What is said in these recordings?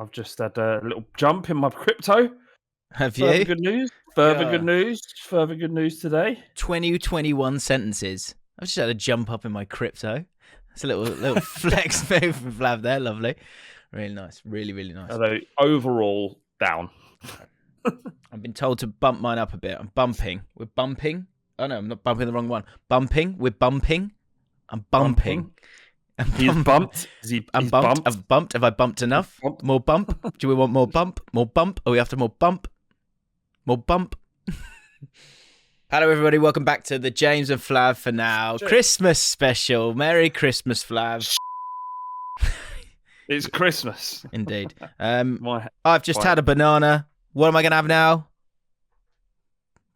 I've just had a little jump in my crypto. Have Further you? good news. Further good news today. 2021 sentences. I've just had a jump up in my crypto. That's a little flex move from Flav there. Lovely. Really nice. Really, really nice. Although overall down. I've been told to bump mine up a bit. I'm bumping. We're bumping. Oh no, I'm not bumping the wrong one. Bumping. We're bumping. I'm bumping. He's bumped. I'm bumped. I've bumped. Have I bumped enough? Bumped. More bump? Do we want more bump? More bump? Are we after more bump? More bump? Hello, everybody. Welcome back to the James and Flav for now Christmas special. Merry Christmas, Flav. It's Christmas. Indeed. I've just had a banana. What am I going to have now?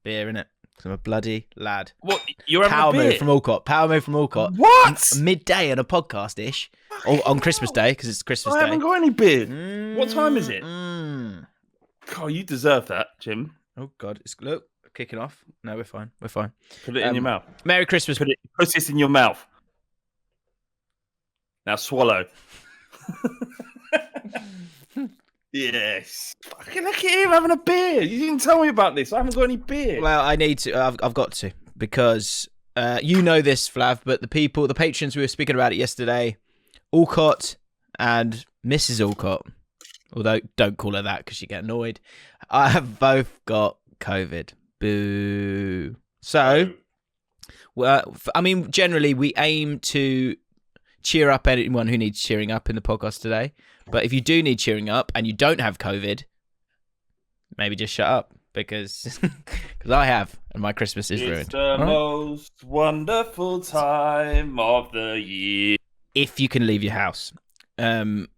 Beer, innit? Because I'm a bloody lad. What? You're having Power a beer? move from Allcott. Power move from Allcott. What? Midday on a podcast-ish. On Christmas Day, because it's Christmas I Day. haven't got any beer. What time is it? God, you deserve that, Jim. Oh, God. Look, kicking off. No, we're fine. We're fine. Put it in your mouth. Merry Christmas. Put this in your mouth. Now swallow. Yes. Fucking look at him having a beer. You didn't tell me about this. I haven't got any beer. Well, I need to. I've got to, because you know this, Flav, but the patrons, we were speaking about it yesterday, Allcott and Mrs. Allcott, although don't call her that because you get annoyed, I have both got COVID. Boo. So, well, I mean, generally we aim to cheer up anyone who needs cheering up in the podcast today. But if you do need cheering up and you don't have COVID, maybe just shut up, because I have, and my Christmas is ruined. It's the most wonderful time of the year. If you can leave your house. Anyway.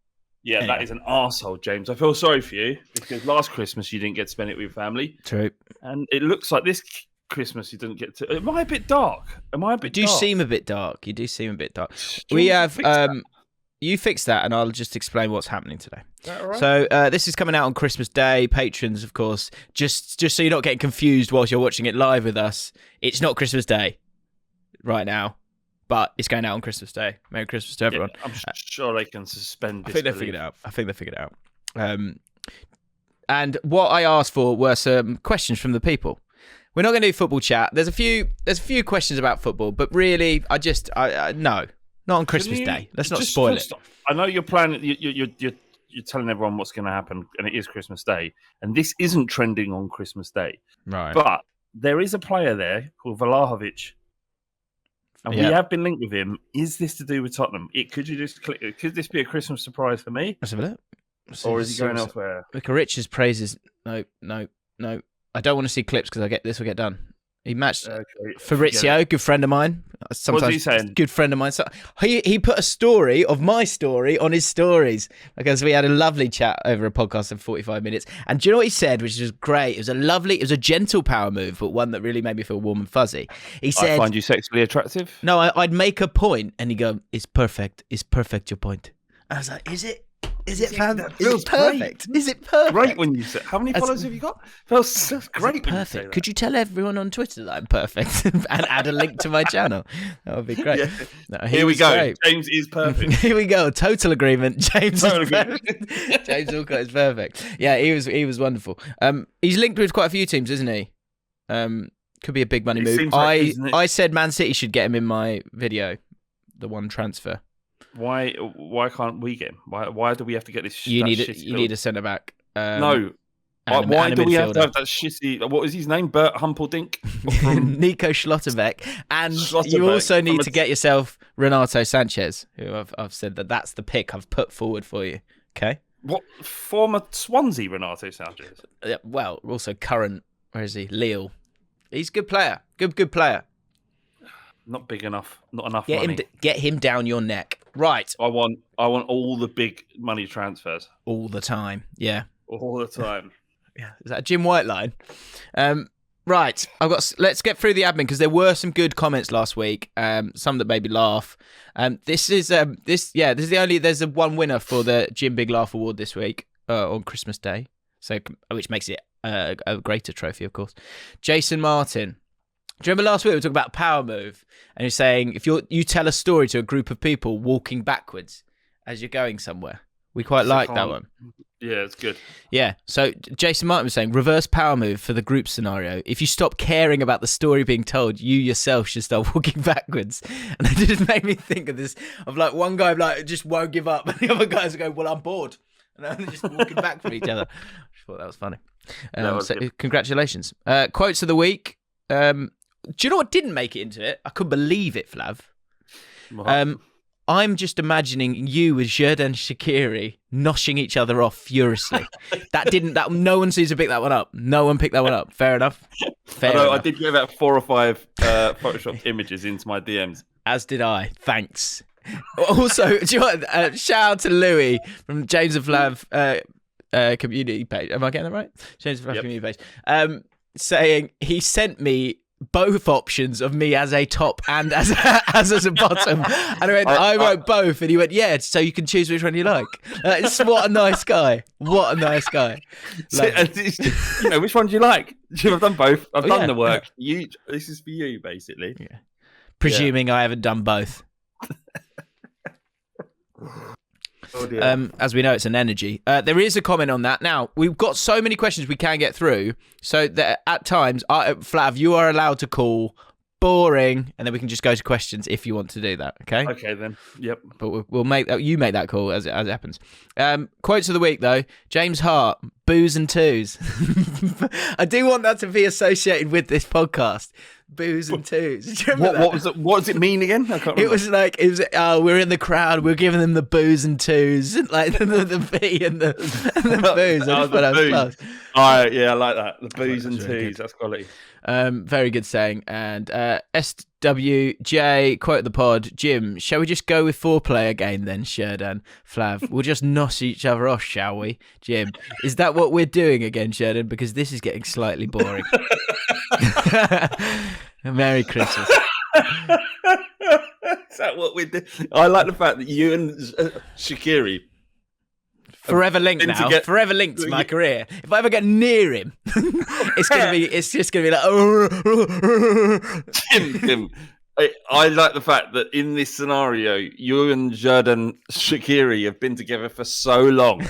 That is an arsehole, James. I feel sorry for you, because last Christmas you didn't get to spend it with your family. True. And it looks like this Christmas you didn't get to. Am I a bit dark? You do seem a bit dark. You do seem a bit dark. We have you fix that, and I'll just explain what's happening today. Is that all right? So this is coming out on Christmas Day. Patrons, of course, just so you're not getting confused whilst you're watching it live with us. It's not Christmas Day right now, but it's going out on Christmas Day. Merry Christmas to everyone. Yeah, I'm sure they can suspend. I think they figured it out. And what I asked for were some questions from the people. We're not going to do football chat. There's a few questions about football, but really, no. Not on Christmas Day. Let's not spoil it. I know you're planning. You're telling everyone what's going to happen, and it is Christmas Day, and this isn't trending on Christmas Day, right? But there is a player there called Vlahovic, and we have been linked with him. Is this to do with Tottenham? Could you just click? Could this be a Christmas surprise for me? Let's have a look. Or is he going elsewhere? Look, Rich's praises. No. I don't want to see clips because this will get done. He matched Fabrizio, good friend of mine. Sometimes what's he saying? Good friend of mine. So he put a story of my story on his stories, because we had a lovely chat over a podcast of 45 minutes. And do you know what he said, which was great? It was a gentle power move, but one that really made me feel warm and fuzzy. He said, I find you sexually attractive. No, I'd make a point, and he'd go, "It's perfect. It's perfect, your point." I was like, "Is it? Is it perfect? Great. Is it perfect?" Great when you say. How many followers have you got? That's great. Perfect. Could you tell everyone on Twitter that I'm perfect and add a link to my channel? That would be great. Yeah. No, Here we go. Great. James is perfect. Here we go. Total agreement. James is perfect. James Allcott is perfect. Yeah, he was wonderful. He's linked with quite a few teams, isn't he? Could be a big money move. I said Man City should get him in my video, the one transfer. Why can't we get him? Why do we have to get this? You need a centre back. No. Why do we have to have that shitty? What was his name? Bert Humperdinck? Nico Schlotterbeck. And you also need to get yourself Renato Sanchez, who I've said that's the pick I've put forward for you. Okay. What, former Swansea Renato Sanchez? Well, also current. Where is he? Lille. He's a good player. Good player. Not big enough. Not enough money. Get him down your neck. Right. I want all the big money transfers. All the time. Yeah. All the time. Yeah. Is that a Jim White line? Right. Let's get through the admin, because there were some good comments last week. Some that made me laugh. There's a one winner for the Jim Big Laugh Award this week on Christmas Day. So, which makes it a greater trophy, of course. Jason Martin. Do you remember last week we were talking about power move, and you're saying if you tell a story to a group of people walking backwards as you're going somewhere, We quite like that one. Yeah, it's good. Yeah. So Jason Martin was saying, reverse power move for the group scenario. If you stop caring about the story being told, you yourself should start walking backwards. And it just made me think of this, of like one guy like just won't give up, and the other guys go, well, I'm bored. And they're just walking back from each other. I thought that was funny. So congratulations. Quotes of the week. Do you know what didn't make it into it? I couldn't believe it, Flav. I'm just imagining you with Jurgen Shaqiri noshing each other off furiously. No one seems to pick that one up. No one picked that one up. Fair enough. I did get about 4 or 5 Photoshop images into my DMs. As did I. Thanks. Also, do you know what, shout out to Louis from James and Flav community page. Am I getting that right? James and Flav community page. Saying he sent me both options of me as a top and as a bottom, and I wrote both, and he went, yeah, so you can choose which one you like. What a nice guy. What a nice guy. Which one do you like? I've done both. I've done the work. This is for you, basically. Yeah. Presuming I haven't done both. Oh dear. As we know, it's an energy. There is a comment on that. Now, we've got so many questions we can get through, so that at times, Flav, you are allowed to call boring, and then we can just go to questions if you want to do that, okay? Okay, then. Yep. But we'll make that. You make that call as it happens. Quotes of the week, though. James Hart, booze and twos. I do want that to be associated with this podcast. Booze and twos. Do you remember that? What does it mean again? I can't remember. It was we're in the crowd, we're giving them the booze and twos, like the B and the booze. I just thought that was class. Yeah, I like that. The booze and twos, that's quality. Very good saying. And SWJ, quote the pod, Jim, shall we just go with foreplay again then, Sheridan? Flav, we'll just nos each other off, shall we? Jim, is that what we're doing again, Sheridan? Because this is getting slightly boring. Merry Christmas. Is that what we do? I like the fact that you and Shaqiri forever linked now. Forever linked to my career. If I ever get near him, it's just gonna be like Jim. I like the fact that in this scenario, you and Jurgen Shaqiri have been together for so long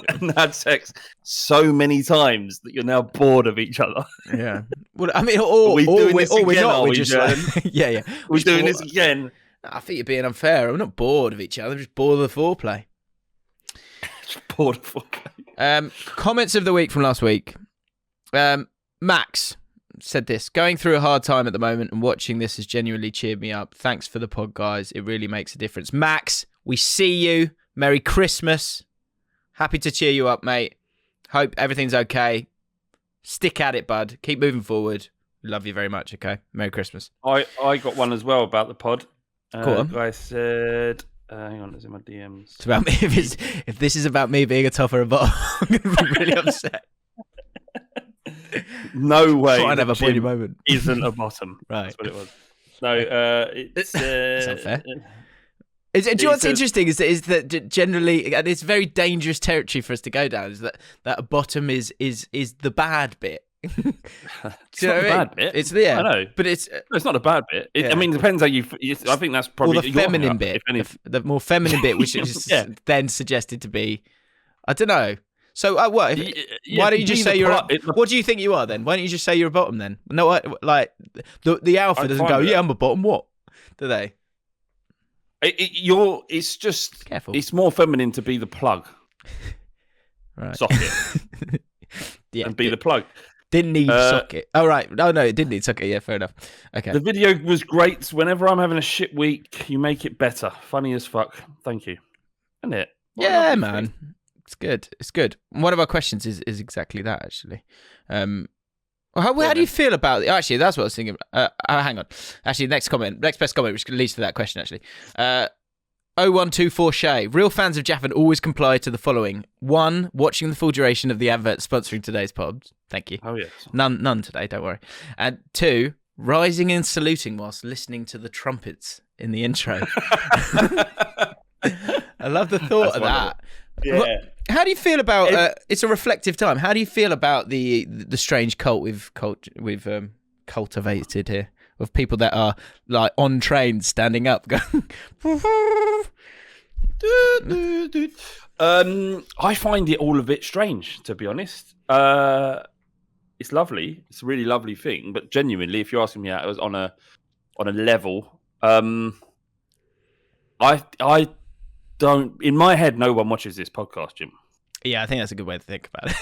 and had sex so many times that you're now bored of each other. Yeah. Well, I mean, we're not. We're just like, yeah. We're doing this again. I think you're being unfair. I'm not bored of each other. I'm just bored of the foreplay. Bored of foreplay. Comments of the week from last week. Max said this: going through a hard time at the moment and watching this has genuinely cheered me up. Thanks for the pod, guys. It really makes a difference. Max, we see you. Merry Christmas. Happy to cheer you up, mate. Hope everything's okay. Stick at it, bud. Keep moving forward. Love you very much, okay? Merry Christmas. I got one as well about the pod. Go on. Guy said... hang on, it's in my DMs. It's about me. If this is about me being a top or a bottom, I'm going to be really upset. No way. Try and have a pointy moment. Isn't a bottom. Right. That's what it was. No, it's... It's unfair. Do you know what's interesting is that generally, and it's very dangerous territory for us to go down, is that a bottom is the bad bit. It's not a bad bit. It's I know, but it's not a bad bit. I mean, it depends how you. I think that's probably the feminine bit. The more feminine bit, which is then suggested to be, I don't know. So what? Why don't you just say you're? What do you think you are then? Why don't you just say you're a bottom then? No, like the alpha doesn't go. Yeah, I'm a bottom. What do they? It's just careful. It's more feminine to be the plug, right? Socket, and be the plug. Didn't need socket. Oh right, no, it didn't need socket. Yeah, fair enough. Okay. The video was great. Whenever I'm having a shit week, you make it better. Funny as fuck. Thank you. Isn't it? Yeah, man. It's good. It's good. One of our questions is exactly that actually. How do you feel about it? Actually, that's what I was thinking. Hang on. Actually, next best comment, which leads to that question, actually. 0124 Shay. Real fans of JAFFN always comply to the following. 1, watching the full duration of the advert sponsoring today's pod. Thank you. Oh, yes. None today, don't worry. And 2, rising and saluting whilst listening to the trumpets in the intro. I love the thought of that. Yeah. How do you feel about? It's a reflective time. How do you feel about the strange cult we've cultivated here of people that are like on trains standing up, going? I find it all a bit strange, to be honest. It's lovely. It's a really lovely thing. But genuinely, if you're asking me, it was on a level. I don't. In my head, no one watches this podcast, Jim. Yeah, I think that's a good way to think about it.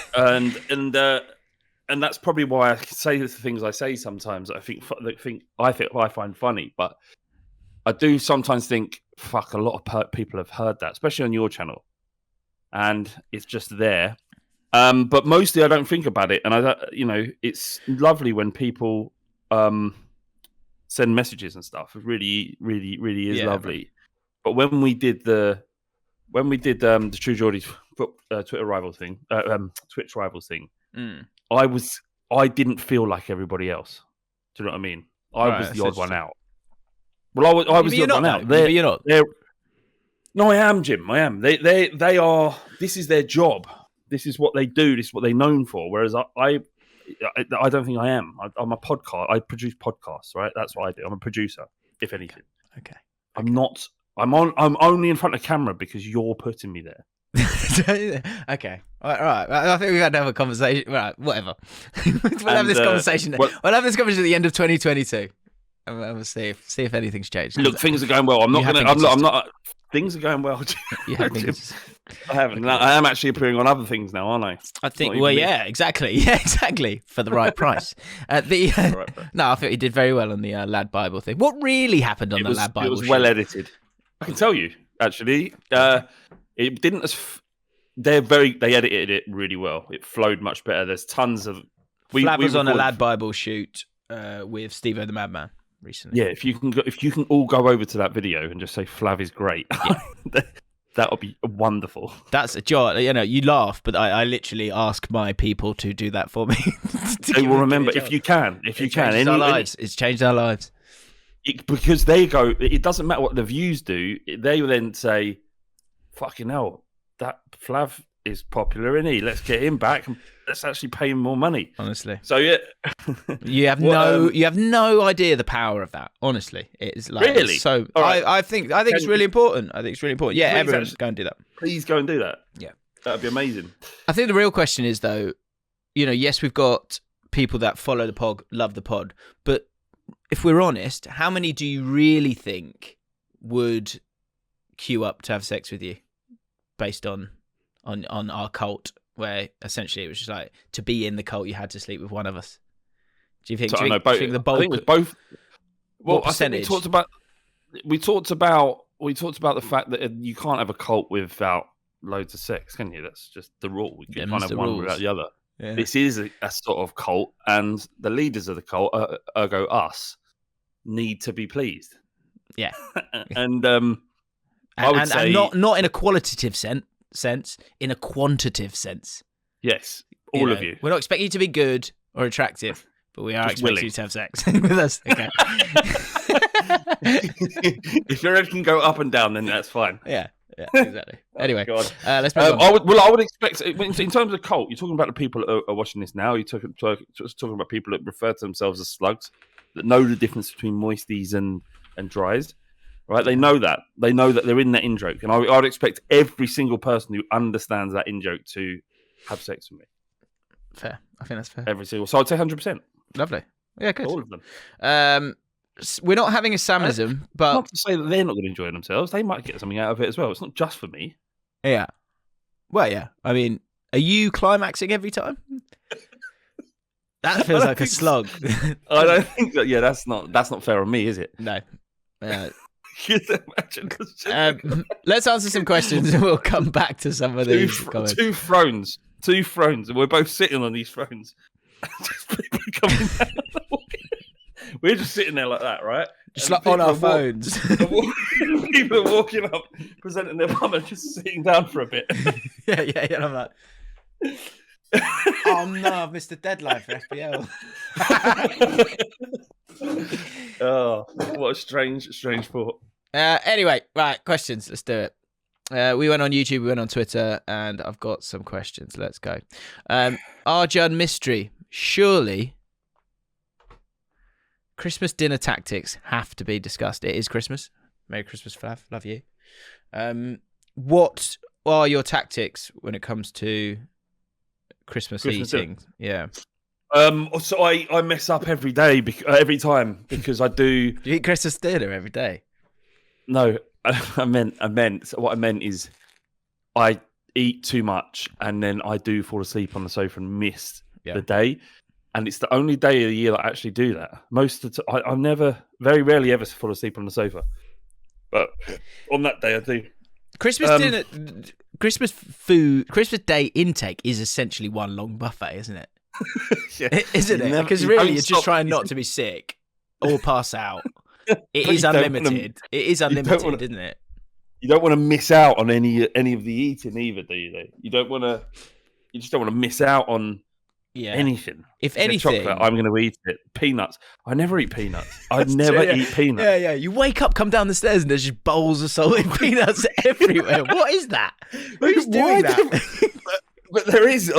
And that's probably why I say the things I say sometimes. I find funny, but I do sometimes think, fuck, a lot of people have heard that, especially on your channel, and it's just there. But mostly I don't think about it, and it's lovely when people send messages and stuff. It really, really, really is lovely. Right. But when we did the True Geordie Twitter rivals thing, Twitch rivals thing, I didn't feel like everybody else. Do you know what I mean? I was the odd one out. Well, I was the odd one out. You're not. No, I am, Jim. I am. They are. This is their job. This is what they do. This is what they're known for. Whereas I don't think I am. I'm a podcast. I produce podcasts, right? That's what I do. I'm a producer, if anything. Okay. I'm not. I'm only in front of camera because you're putting me there. Okay. All right. I think we've had to have a conversation. Right. Whatever. We'll have this conversation. We'll have this conversation at the end of 2022. And we'll see if anything's changed. Look, things are going well. I'm not. Things are going well. I haven't. No, I am actually appearing on other things now, aren't I? I think. Well, yeah, exactly. Yeah, exactly. For the right price. No, I think he did very well on the Lad Bible thing. What really happened on the Lad Bible? It was well edited. I can tell you, actually. It didn't. They edited it really well. It flowed much better. There's tons of. Flav was on a Lad Bible shoot with Steve-O the Madman recently. Yeah, if you can all go over to that video and just say Flav is great, that would be wonderful. That's a joy. You laugh, but I literally ask my people to do that for me. They will remember if you can. It's changed our lives. Because they go. It doesn't matter what the views do. They will then say, "Fucking hell, that Flav is popular, isn't he? Let's get him back. Let's actually pay him more money." Honestly, so yeah, you have no idea the power of that. Honestly, it's like really. So right. I think it's really important. I think it's really important. Yeah, everyone go and do that. Please go and do that. Yeah, that'd be amazing. I think the real question is though, yes, we've got people that follow the pod, love the pod, but if we're honest, how many do you really think would queue up to have sex with you based on our cult, where essentially it was just like to be in the cult you had to sleep with one of us? Do you think? So, do you think the bulk? I think it was both. Well, what percentage? I think we talked about the fact that you can't have a cult without loads of sex, can you? That's just the rule. You can't have one without the other. Yeah. This is a sort of cult, and the leaders of the cult, ergo us, need to be pleased. Yeah, and I would say not in a qualitative sense, in a quantitative sense. Yes, all of you. We're not expecting you to be good or attractive, but we are expecting you to have sex with us. Okay. If your head can go up and down, then that's fine. Yeah, exactly. Anyway, let's move on. I would expect, in terms of cult, you're talking about the people that are watching this now. You're talking about people that refer to themselves as slugs, that know the difference between moisties and dries. Right? They know that. They know that they're in that in-joke. And I would expect every single person who understands that in-joke to have sex with me. Fair. I think that's fair. Every single. So I'd say 100%. Lovely. Yeah, good. All of them. We're not having a Samism, but... Not to say that they're not going to enjoy themselves. They might get something out of it as well. It's not just for me. Yeah. Well, yeah. I mean, are you climaxing every time? That feels like a slog. I don't think that. Yeah, that's not fair on me, is it? No. Imagine. Let's answer some questions and we'll come back to some of these comments. Two thrones, and we're both sitting on these thrones. Just people coming down. We're just sitting there like that, right? Just like on our phones. People are walking up, presenting their mum and just sitting down for a bit. Yeah. And I'm like, oh no, I've missed the deadline for FPL. Oh, what a strange thought. Anyway, right, questions. Let's do it. We went on YouTube, we went on Twitter, and I've got some questions. Let's go. Arjun Mystery. Surely Christmas dinner tactics have to be discussed. It is Christmas. Merry Christmas, Flav. Love you. what are your tactics when it comes to Christmas eating? Yeah. So I mess up every day, every time, because I do. Do you eat Christmas dinner every day? No, I meant. So what I meant is, I eat too much, and then I do fall asleep on the sofa and miss the day. And it's the only day of the year that I actually do that. Most of the time, I never, very rarely ever fall asleep on the sofa. But on that day, I do. Christmas dinner, Christmas food, Christmas Day intake is essentially one long buffet, isn't it? Yeah. Isn't it? Because really, you're just trying not to be sick or pass out. It is unlimited. It is unlimited, isn't it? You don't want to miss out on any of the eating either, do you? Though you don't want to. You just don't want to miss out on anything. If anything, chocolate, I'm going to eat it. Peanuts. I never eat peanuts. I never eat peanuts. Yeah. You wake up, come down the stairs, and there's just bowls of salted peanuts everywhere. What is that? Who's doing that? But there is.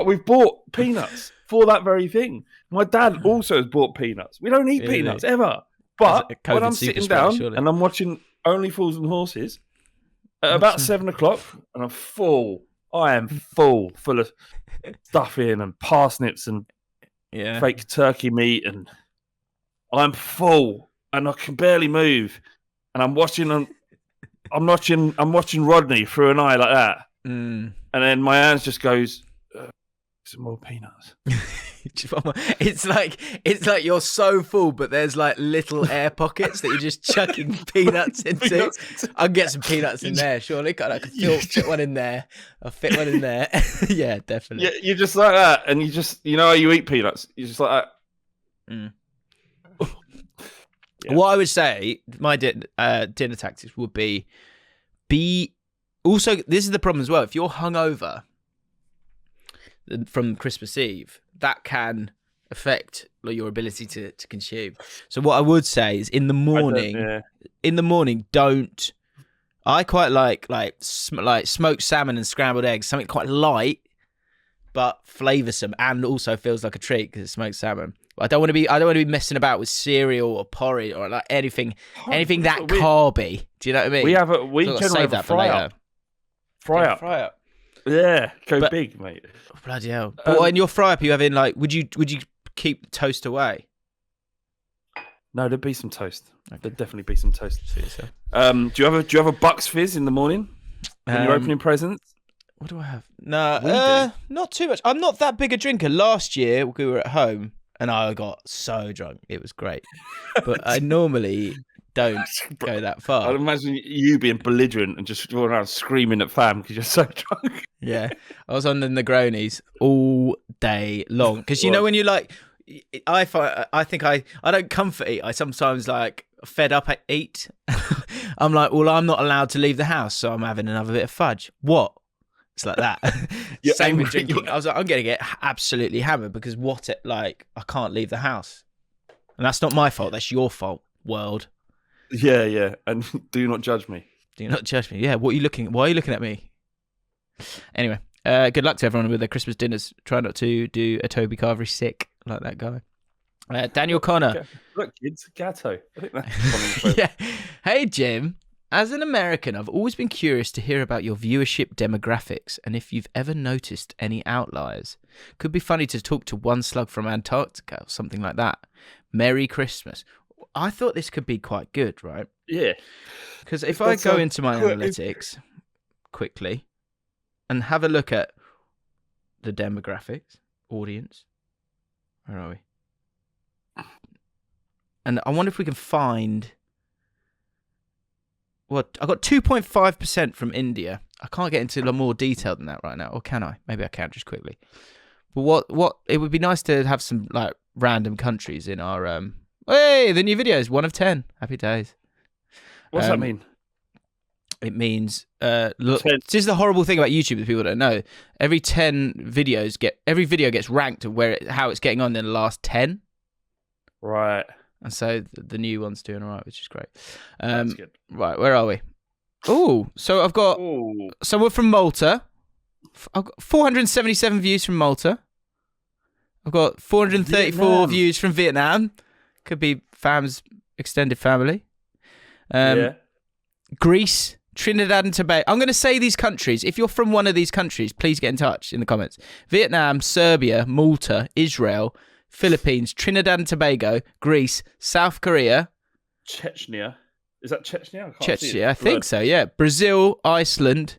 We've bought peanuts for that very thing. My dad also has bought peanuts. We don't eat peanuts ever. But when I'm sitting down and I'm watching Only Fools and Horses at about 7 o'clock, and I'm full. I am full of stuffing and parsnips and fake turkey meat, and I'm full, and I can barely move, and I'm watching Rodney through an eye like that, and then my hands just goes, some more peanuts. It's like you're so full, but there's like little air pockets that you're just chucking peanuts into. I'll get some peanuts in there, surely. I could fit one in there. I'll fit one in there. Yeah, definitely. Yeah, you're just like that, and you know how you eat peanuts. You're just like that. What I would say, my dinner tactics would be also. This is the problem as well. If you're hungover from Christmas Eve, that can affect your ability to consume. So what I would say is in the morning, don't. I quite like smoked salmon and scrambled eggs, something quite light but flavoursome, and also feels like a treat because it's smoked salmon. But I don't want to be messing about with cereal or porridge or like anything that carby. Do you know what I mean? We can save that for later. Fry up. Yeah, go big, mate. Bloody hell! But in your fry up, you have in like, would you keep toast away? No, there'd be some toast. Okay. There'd definitely be some toast. Do you have a Bucks fizz in the morning when you're opening presents? What do I have? No, not too much. I'm not that big a drinker. Last year we were at home and I got so drunk. It was great, but I normally don't go that far. I'd imagine you being belligerent and just going around screaming at fam because you're so drunk. Yeah, I was on the Negronis all day long because you know when you like, I think I don't comfort eat. I sometimes like fed up eat. I'm like, well, I'm not allowed to leave the house, so I'm having another bit of fudge. What? It's like that. Same with drinking. I was like, I'm going to get absolutely hammered because I can't leave the house, and that's not my fault. That's your fault, world. Yeah, and do not judge me. Do not judge me. Yeah, why are you looking at me? Anyway, good luck to everyone with their Christmas dinners. Try not to do a Toby Carvery sick like that guy. Daniel Connor. Look, kids, Gatto. I think that's yeah. Hey, Jim. As an American, I've always been curious to hear about your viewership demographics and if you've ever noticed any outliers. Could be funny to talk to one slug from Antarctica or something like that. Merry Christmas. I thought this could be quite good, right? Yeah. Because if I go into my analytics quickly and have a look at the demographics, audience, where are we? And I wonder if we can find... What? I got 2.5% from India. I can't get into more detail than that right now, or can I? Maybe I can just quickly. But what? It would be nice to have some like random countries in our... Hey, the new videos, 1 of 10. Happy days. What's that mean? It means, look, this is the horrible thing about YouTube that people don't know. Every video gets ranked of how it's getting on in the last 10. Right. And so the new one's doing all right, which is great. That's good. Right, where are we? Oh, so I've got someone from Malta. I've got 477 views from Malta. I've got 434 views from Vietnam. Could be fam's extended family. Greece, Trinidad and Tobago. I'm going to say these countries. If you're from one of these countries, please get in touch in the comments. Vietnam, Serbia, Malta, Israel, Philippines, Trinidad and Tobago, Greece, South Korea. Chechnya. Is that Chechnya? Chechnya, I think so, yeah. Brazil, Iceland,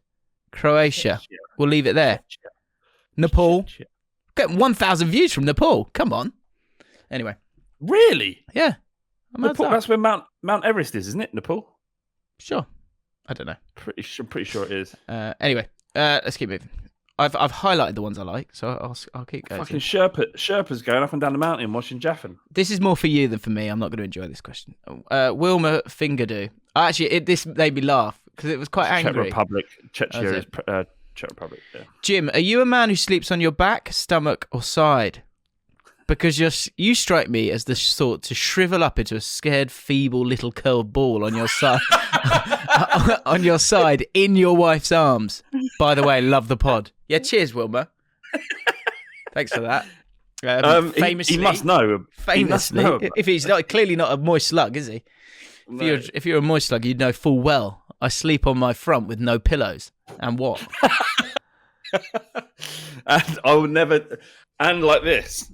Croatia. Chechnya. We'll leave it there. Chechnya. Nepal. Chechnya. Getting 1,000 views from Nepal. Come on. Anyway. Really? Yeah. Nepal, that's where Mount Everest is, isn't it? Nepal? Sure. I don't know. Pretty sure it is. Anyway, let's keep moving. I've highlighted the ones I like, so I'll keep going. Fucking Sherpas going up and down the mountain watching JAFFN. This is more for you than for me. I'm not going to enjoy this question. Wilma Fingerdo. Actually, this made me laugh because it was quite angry. Czech Republic. Chechnya is Czech Republic. Yeah. Jim, are you a man who sleeps on your back, stomach, or side? Because you strike me as the sort to shrivel up into a scared, feeble little curled ball on your side, on your side in your wife's arms. By the way, love the pod. Yeah, cheers, Wilma. Thanks for that. Famously, he must know. Famously, if he's clearly not a moist slug, is he? No. If you're a moist slug, you'd know full well. I sleep on my front with no pillows. And what? And I would never. And like this.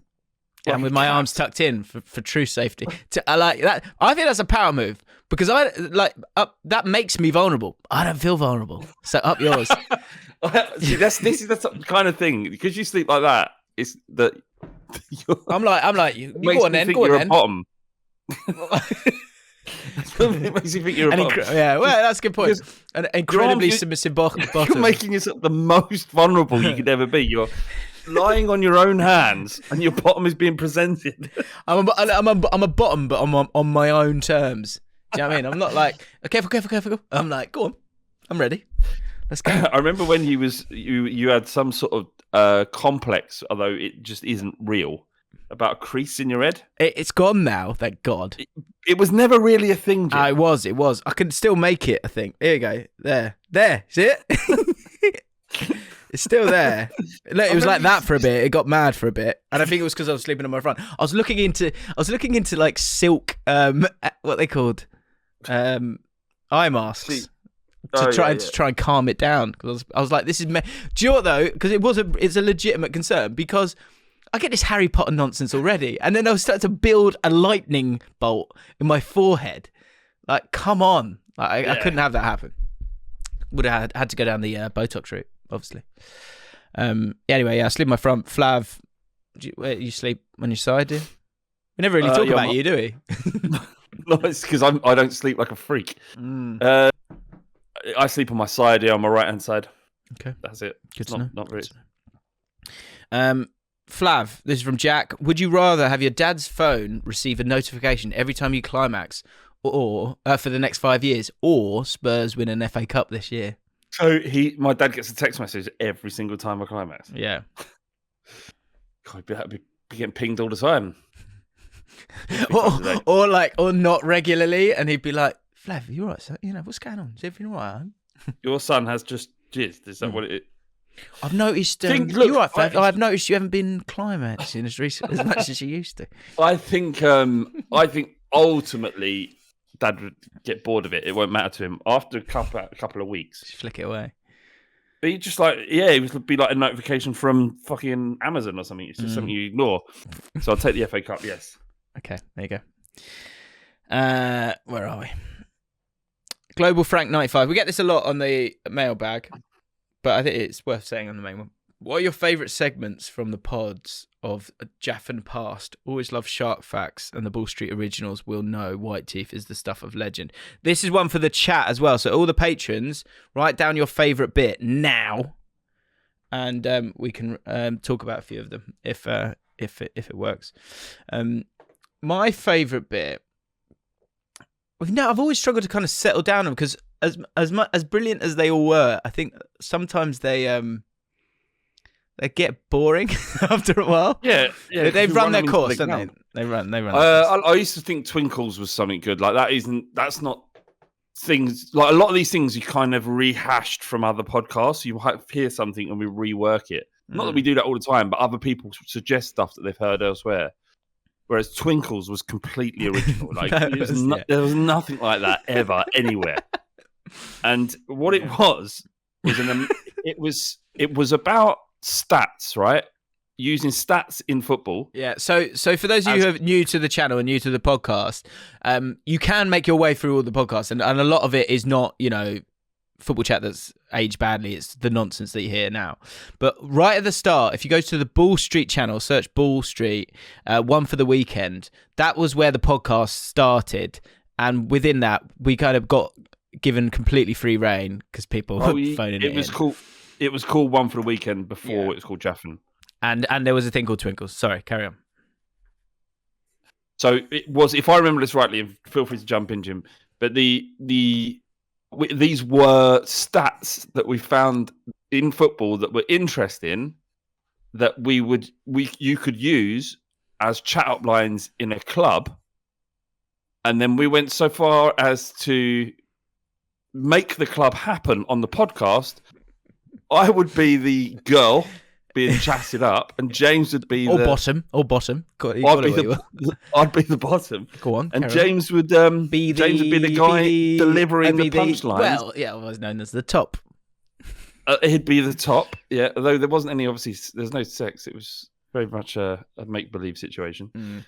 And with my arms tucked in for true safety. I like that. I think that's a power move because that makes me vulnerable. I don't feel vulnerable. So up yours. See, this is the kind of thing because you sleep like that. It's that I'm like you. Makes Go on me then. think Go on you're then. a bottom. It makes you think you're a bottom. Yeah, well, that's a good point. An incredibly submissive bottom. You're making yourself the most vulnerable you could ever be. You're lying on your own hands, and your bottom is being presented. I'm a bottom, but I'm on my own terms. Do you know what I mean? I'm not like careful. I'm like, go on, I'm ready. Let's go. I remember when you had some sort of complex, although it just isn't real, about a crease in your head. It's gone now, thank God. It was never really a thing, Jim. It was. I can still make it, I think. Here you go. There. See it? It's still there. Look, it was like that for a bit. It got mad for a bit, and I think it was because I was sleeping on my front. I was looking into like silk, what they called, eye masks to try and calm it down. Because I was like, this is. Do you know what though? Because it's a legitimate concern because I get this Harry Potter nonsense already, and then I was starting to build a lightning bolt in my forehead. Like, come on! Like, I couldn't have that happen. Would have had to go down the Botox route. Obviously. Anyway, I sleep on my front. Flav, where you sleep on your side, do you? We never really talk about you, do we? No, it's because I don't sleep like a freak. I sleep on my side, on my right hand side. Okay, that's it. Good to know. Not really. Flav, this is from Jack. Would you rather have your dad's phone receive a notification every time you climax, or for the next 5 years, or Spurs win an FA Cup this year? So my dad gets a text message every single time I climax. Yeah. God, I'd be getting pinged all the time. or not regularly, and he'd be like, "Flav, you all right, sir? You know what's going on? Is everything all right?" Your son has just jizzed. Is that what it is? I've noticed. You're right, Flav. I've noticed you haven't been climaxing as much as you used to. I think ultimately, Dad would get bored of it. It won't matter to him after a couple of weeks. Just flick it away. But he just it would be like a notification from fucking Amazon or something. It's just something you ignore. So I'll take the FA Cup. Yes. Okay, there you go. Where are we? Global Frank 95. We get this a lot on the mailbag, but I think it's worth saying on the main one. What are your favourite segments from the pods of JAFFN past? Always love Shark Facts, and the Ball Street Originals will know White Teeth is the stuff of legend. This is one for the chat as well. So all the patrons, write down your favourite bit now, and we can talk about a few of them if it works. My favourite bit. I've always struggled to kind of settle down on them because as brilliant as they all were, I think sometimes they get boring after a while. Yeah. They've run their course, don't they? They run. I used to think Twinkles was something good. Like that's not things like a lot of these things you kind of rehashed from other podcasts. You hear something and we rework it. Not that we do that all the time, but other people suggest stuff that they've heard elsewhere. Whereas Twinkles was completely original. Like there was nothing like that ever anywhere. And what it was it was about stats, right? Using stats in football. Yeah. So for those of you who are new to the channel and new to the podcast, you can make your way through all the podcasts, and a lot of it is not, football chat that's aged badly. It's the nonsense that you hear now. But right at the start, if you go to the Ball Street channel, search Ball Street, one for the weekend, that was where the podcast started. And within that, we kind of got given completely free reign because people were phoning it was in. Cool. It was called One for the Weekend before it was called JAFFN. And there was a thing called Twinkles. Sorry, carry on. So it was, if I remember this rightly, and feel free to jump in, Jim, but these were stats that we found in football that were interesting, that you could use as chat up lines in a club. And then we went so far as to make the club happen on the podcast. I would be the girl being chatted up, and James would be the bottom. I'd be the bottom. Go on. And James would be the guy delivering the punchlines. Well, yeah, otherwise known as the top. He'd be the top. Yeah, although there wasn't any. Obviously, there's no sex. It was very much a make-believe situation. Mm.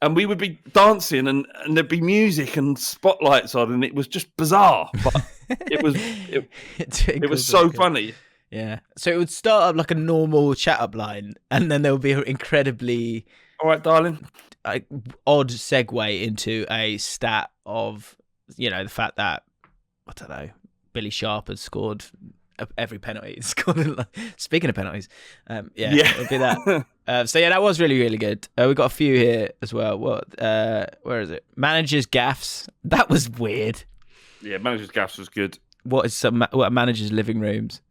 And we would be dancing, and there'd be music and spotlights on, and it was just bizarre. But it was so funny. Yeah. So it would start up like a normal chat up line, and then there would be an incredibly all right, darling, odd segue into a stat of, the fact that, I don't know, Billy Sharp had scored every penalty. Speaking of penalties, it would be that. So that was really, really good. We got a few here as well. Where is it? Managers' gaffs. That was weird. Yeah, managers' gaffs was good. What are managers' living rooms?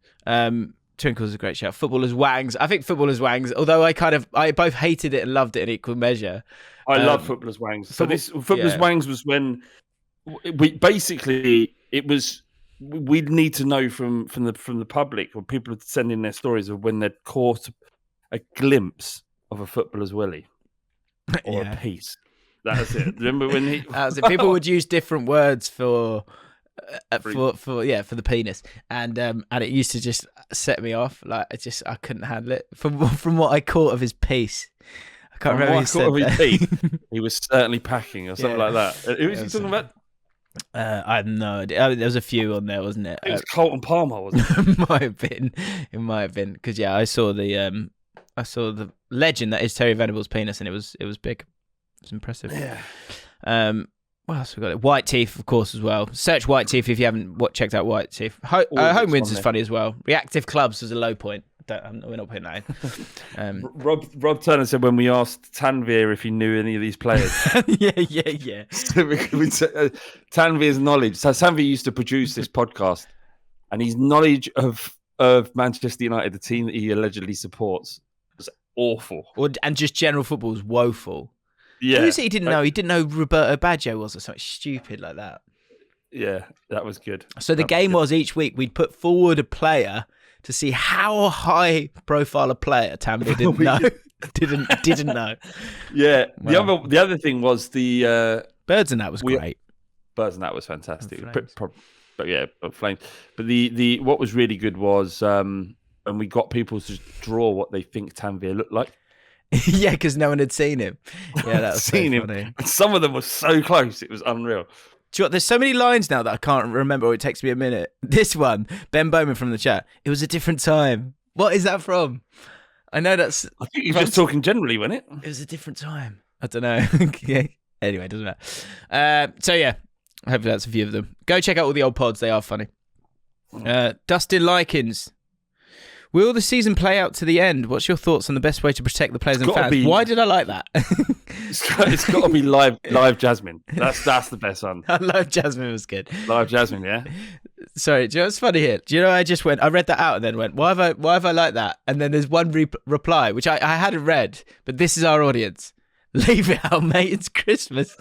Twinkles is a great shout. Footballers' wangs. I think footballers' wangs, although I both hated it and loved it in equal measure. I love footballers' wangs. So footballers' wangs was when we'd need to know from the public, or people would send in their stories of when they'd caught a glimpse of a footballer's willy or a piece. That was it. Remember when people would use different words for the penis, and it used to just set me off. Like I couldn't handle it from what I caught of his piece. I can't remember what he said. His piece, he was certainly packing or something like that. Who was he talking about? I have no idea. There was a few on there, wasn't it? It was Colton Palmer, wasn't it? It might have been because I saw the legend that is Terry Venables' penis, and it was big. It was impressive. Yeah. What else we got? White Teeth, of course, as well. Search White Teeth if you haven't checked out White Teeth. Home Wins is funny as well. Reactive Clubs was a low point. We're not putting that in. Rob Turner said when we asked Tanvir if he knew any of these players. yeah. So Tanvir's knowledge. So Tanvir used to produce this podcast, and his knowledge of Manchester United, the team that he allegedly supports, was awful. And just general football was woeful. Yeah. Who is it he didn't know? He didn't know Roberto Baggio was, or something stupid like that. Yeah, that was good. So the game was each week we'd put forward a player to see how high profile a player Tanvir didn't know. didn't know. Yeah. Well, the other thing was the Birds and That was great. Birds and That was fantastic. But Flames. But the what was really good was and we got people to draw what they think Tanvir looked like. Yeah, because no one had seen him. Yeah, that was seen so him. funny. And some of them were so close, it was unreal. Do you know what? There's so many lines now that I can't remember, or it takes me a minute. This one, Ben Bowman from the chat. It was a different time. What is that from? I know that's. I think you're just talking generally, wasn't it? It was a different time. I don't know. Okay. Anyway, it doesn't matter. So yeah, hopefully that's a few of them. Go check out all the old pods. They are funny. Dustin Likens. Will the season play out to the end? What's your thoughts on the best way to protect the players and fans? Why did I like that? It's got to be live Jasmine. That's the best one. Live Jasmine was good. Live Jasmine, yeah. Sorry, do you know what's funny here? Do you know I read that out and then went, why have I liked that? And then there's one reply, which I hadn't read, but this is our audience. Leave it out, mate. It's Christmas.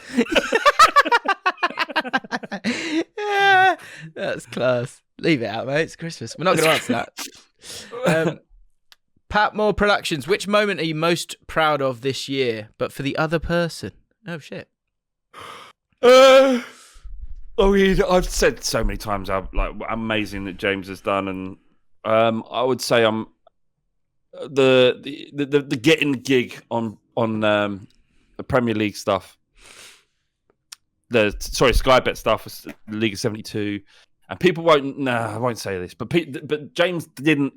Yeah, that's class. Leave it out, mate. It's Christmas. We're not going to answer that. Pat Moore Productions. Which moment are you most proud of this year, but for the other person? Oh, shit. Oh, I mean, I've said so many times how amazing that James has done, and I would say I'm the getting gig on the Premier League stuff. Sky Bet stuff, League of 72, and people won't. No, I won't say this, but James didn't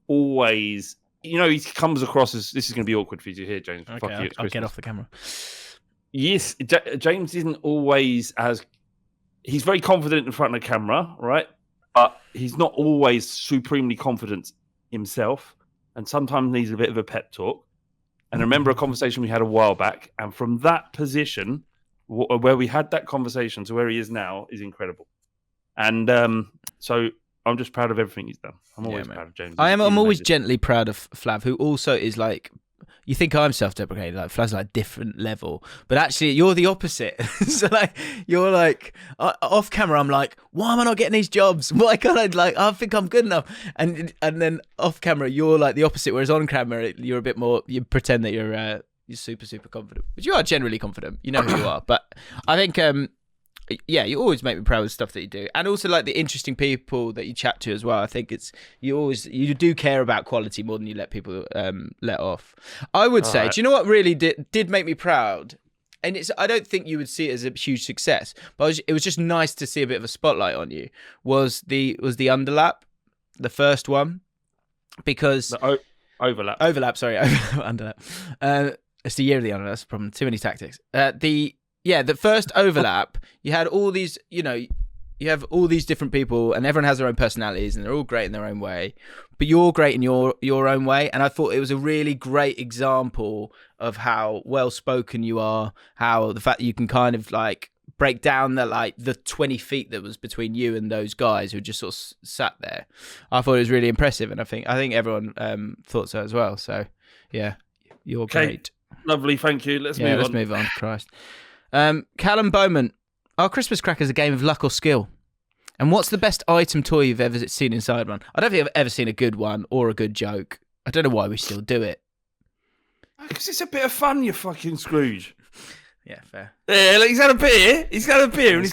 always. He comes across as this is going to be awkward for you to hear, James. Okay, Fuck you, I'll get off the camera. Yes, James isn't always as. He's very confident in front of the camera, right? But he's not always supremely confident himself, and sometimes needs a bit of a pep talk. And I remember a conversation we had a while back, and from that position, where we had that conversation to where he is now, is incredible. And so I'm just proud of everything he's done. I'm always proud of James. I'm always gently proud of Flav, who also is like. You think I'm self-deprecating, like Flav's like different level, but actually you're the opposite. So like you're like off camera, I'm like, why am I not getting these jobs? Why can't I I think I'm good enough? And then off camera you're like the opposite. Whereas on camera you're a bit more. You pretend that you're super confident, but you are generally confident. You know who you are. But I think you always make me proud of the stuff that you do, and also like the interesting people that you chat to as well. I think you do care about quality more than you let people let off. I would say, right. Do you know what really did make me proud? And I don't think you would see it as a huge success, but it was just nice to see a bit of a spotlight on you. Was the underlap, the first one, because the overlap. Sorry, underlap. It's the year of the underlap. That's the problem. Too many tactics. The first overlap, you had all these, you have all these different people, and everyone has their own personalities, and they're all great in their own way. But you're great in your own way, and I thought it was a really great example of how well spoken you are, how the fact that you can kind of like break down the 20 feet that was between you and those guys who just sort of sat there. I thought it was really impressive, and I think everyone thought so as well. So yeah, you're great. Lovely, thank you. Let's move on. Christ. Callum Bowman, are Christmas crackers a game of luck or skill? And what's the best item toy you've ever seen inside one? I don't think I've ever seen a good one or a good joke. I don't know why we still do it. Because it's a bit of fun, you fucking Scrooge. Yeah, fair. Yeah, look, he's had a beer and he's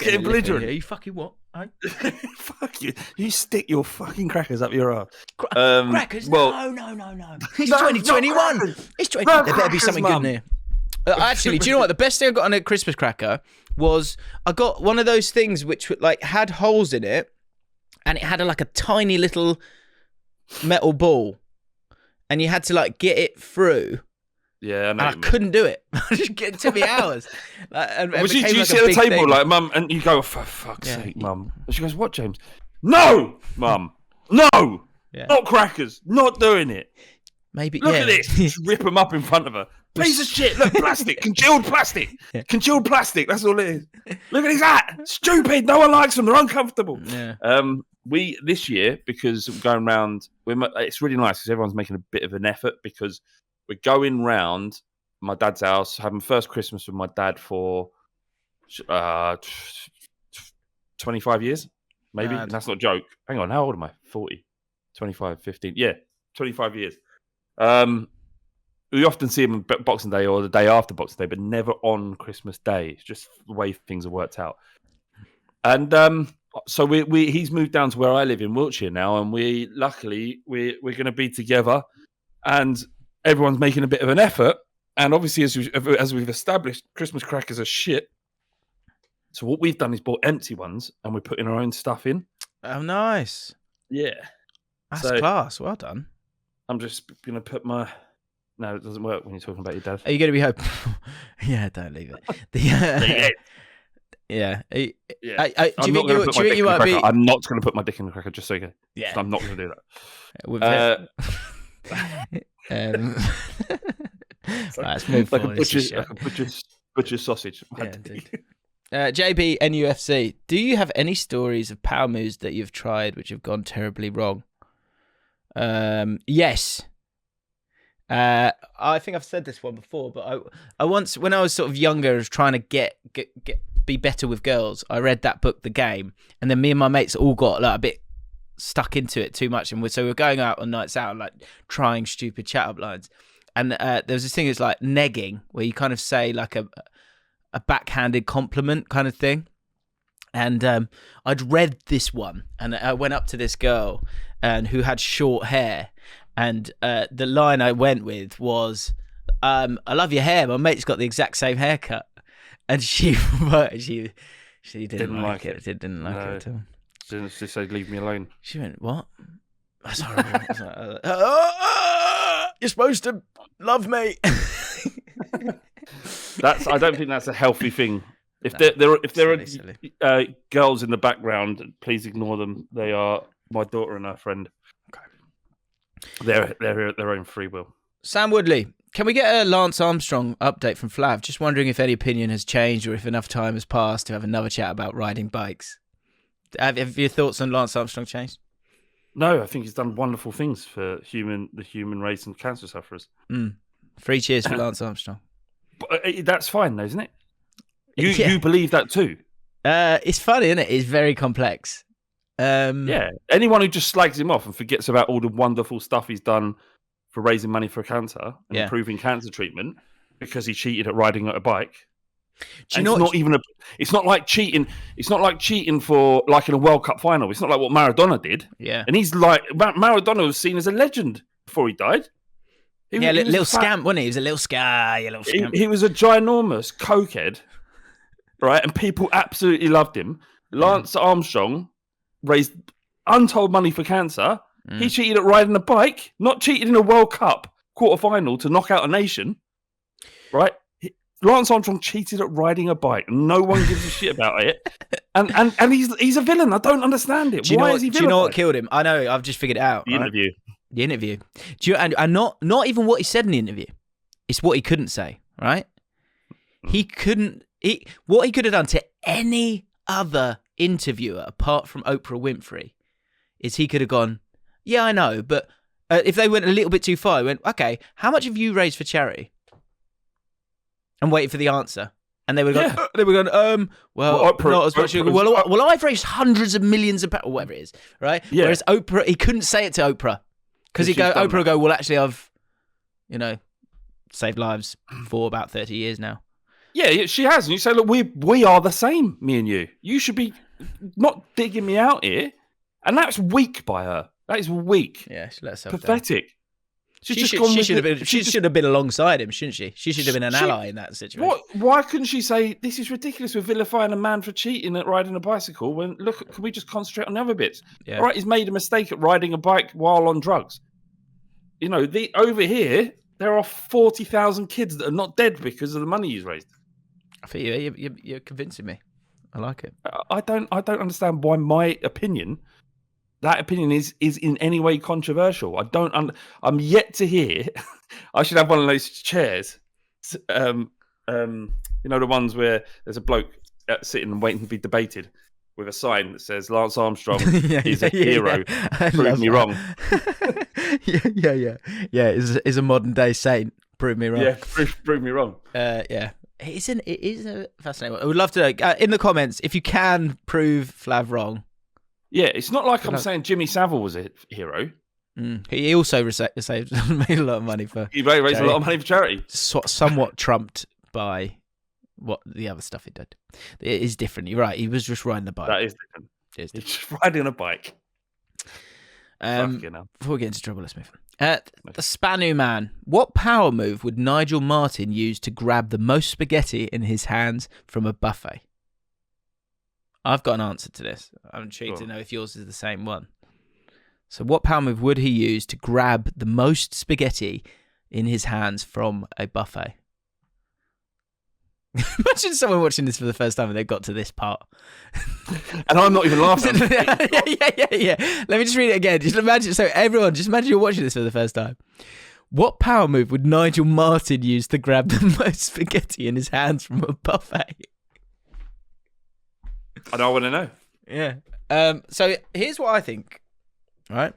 getting belligerent. Are you fucking what? Fuck you. You stick your fucking crackers up your ass. Crackers? No. It's 2021. It's 2021. There better be something good in here. Actually, do you know what? The best thing I got on a Christmas cracker was I got one of those things which like had holes in it, and it had a tiny little metal ball, and you had to like get it through. Yeah, I couldn't do it. It took me hours. Do you sit at the table thing. Like, Mum, and you go, for fuck's sake, Mum. And she goes, what, James? No, Mum. No. Yeah. Not crackers. Not doing it. Maybe. Look at this. Just rip them up in front of her. Piece of shit. Look, plastic. Congealed plastic. Yeah. Congealed plastic. That's all it is. Look at his hat. Stupid. No one likes them. They're uncomfortable. Yeah. We, this year, because we're going round, it's really nice because everyone's making a bit of an effort because we're going round my dad's house, having first Christmas with my dad for 25 years, maybe. And that's not a joke. Hang on, how old am I? 40. 25, 15. Yeah, 25 years. We often see him on Boxing Day or the day after Boxing Day, but never on Christmas Day. It's just the way things are worked out. And so he's moved down to where I live in Wiltshire now, and we're going to be together, and everyone's making a bit of an effort. And obviously, as we've established, Christmas crackers are shit. So what we've done is bought empty ones, and we're putting our own stuff in. Oh, nice. Yeah. That's class. Well done. I'm just going to put my... No, it doesn't work when you're talking about your dad. Are you going to be hoping? Yeah, don't leave it. Yeah. Do you think you might be... I'm not going to put my dick in the cracker, just so you know. Yeah. I'm not going to do that. Let's move like forward. a butcher's sausage. Yeah, indeed. JB, NUFC, do you have any stories of power moves that you've tried which have gone terribly wrong? Yes. I think I've said this one before, but I once, when I was sort of younger, I was trying to be better with girls. I read that book, The Game, and then me and my mates all got like a bit stuck into it too much, and so we were going out on nights out and like trying stupid chat up lines. And there was this thing that's like negging, where you kind of say like a backhanded compliment kind of thing. And I'd read this one, and I went up to this girl and who had short hair, and the line I went with was, "I love your hair. My mate's got the exact same haircut," and she didn't like it. Didn't like it at all. She said, "Leave me alone." She went, "What? That's horrible." I was like, "You're supposed to love me." I don't think that's a healthy thing. If there are girls in the background, please ignore them. They are my daughter and her friend. Okay. They're at their own free will. Sam Woodley, can we get a Lance Armstrong update from Flav? Just wondering if any opinion has changed or if enough time has passed to have another chat about riding bikes. Have your thoughts on Lance Armstrong changed? No, I think he's done wonderful things for the human race and cancer sufferers. 3 cheers for Lance Armstrong. But that's fine, though, isn't it? You believe that too? It's funny, isn't it? It's very complex. Yeah. Anyone who just slags him off and forgets about all the wonderful stuff he's done for raising money for cancer and improving cancer treatment because he cheated at riding a bike. It's not like cheating. It's not like cheating for like in a World Cup final. It's not like what Maradona did. Yeah. And he's like Maradona was seen as a legend before he died. Little scamp, wasn't he? He was a little scamp. He was a ginormous cokehead, right? And people absolutely loved him. Lance Armstrong raised untold money for cancer. He cheated at riding a bike, not cheated in a World Cup quarter-final to knock out a nation, right? Lance Armstrong cheated at riding a bike. No one gives a shit about it. And he's a villain. I don't understand it. Why is he villain? Do you know what killed him? I know. I've just figured it out. The interview. The interview. And not even what he said in the interview. It's what he couldn't say, right? What he could have done to any other interviewer apart from Oprah Winfrey is he could have gone, yeah, I know, but if they went a little bit too far, he went, okay, how much have you raised for charity? And waited for the answer. And they would have gone, Oprah, not as much. Well, I've raised hundreds of millions of pounds, or whatever it is, right? Yeah. Whereas Oprah, he couldn't say it to Oprah. Because Oprah would go, well, actually, I've, saved lives for about 30 years now. Yeah, she has. And you say, look, we are the same, me and you. You should be not digging me out here. And that's weak by her. That is weak. Yeah, she let herself pathetic. Down. She should have been alongside him, shouldn't she? She should have been an ally in that situation. Why couldn't she say, this is ridiculous, we're vilifying a man for cheating at riding a bicycle, when, look, can we just concentrate on the other bits? Yeah. All right, he's made a mistake at riding a bike while on drugs. Over here, there are 40,000 kids that are not dead because of the money he's raised. I think you're convincing me. I like it. I don't understand why that opinion is in any way controversial. I'm yet to hear. I should have one of those chairs. The ones where there's a bloke sitting and waiting to be debated with a sign that says Lance Armstrong is a hero. Prove me wrong. Yeah. Is a modern day saint. Prove me wrong. Yeah, prove me wrong. Yeah. It is a fascinating one. I would love to know in the comments if you can prove Flav wrong. Yeah, it's not like I'm saying Jimmy Savile was a hero. He also made a lot of money for. He raised a lot of money for charity. Somewhat trumped by what the other stuff he did. It is different. You're right. He was just riding a bike. That is different. He's just riding a bike. Before we get into trouble, let's move on. The Spanu man. What power move would Nigel Martin use to grab the most spaghetti in his hands from a buffet? I've got an answer to this. I'm intrigued to know if yours is the same one. So what power move would he use to grab the most spaghetti in his hands from a buffet? Imagine someone watching this for the first time and they've got to this part. And I'm not even laughing. Yeah. Let me just read it again. Just imagine you're watching this for the first time. What power move would Nigel Martin use to grab the most spaghetti in his hands from a buffet? I don't want to know. Yeah. So here's what I think. Right.